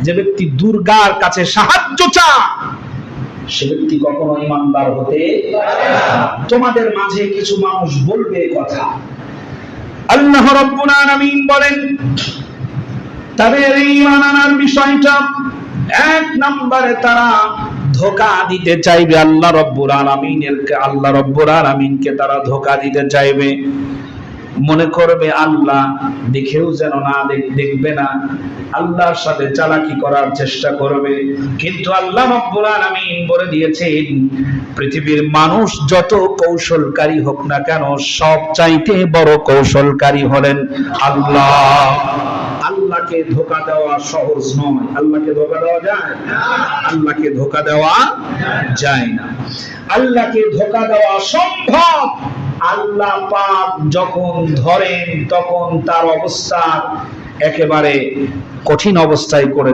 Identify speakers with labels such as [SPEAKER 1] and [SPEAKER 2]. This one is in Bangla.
[SPEAKER 1] যে ব্যক্তি দুর্গার কাছে সাহায্য চায় সে ব্যক্তি কখনো ইমানদার হতে পারে না। তোমাদের মাঝে কিছু মানুষ বলবে কথা, আল্লাহ রাব্বুল আলামিন বলেন তাদের ঈমান আনার বিষয়টা এক নম্বরে তারা ধোঁকা দিতে চাইবে আল্লাহ রাব্বুল আলামিনকে তারা ধোঁকা দিতে চাইবে। মনে করবে আল্লাহ দেখেও যেন না দেখবে না, আল্লাহর সাথে চালাকি করার চেষ্টা করবে। কিন্তু আল্লাহ রাব্বুল আলামিন বলে দিয়েছেন পৃথিবীর মানুষ যত কৌশলকারী হোক না কেন, সব চাইতে বড় কৌশলকারী হলেন আল্লাহ। আল্লাহকে ধোঁকা দেওয়া সহজ নয়। আল্লাহকে ধোঁকা দেওয়া যায় না, আল্লাহকে ধোঁকা দেওয়া যায় না। আল্লাহকে ধোঁকা দেওয়া সম্ভব। আল্লাহ পাক যখন ধরেন তখন তার অবস্থা একেবারে কঠিন অবস্থায় করে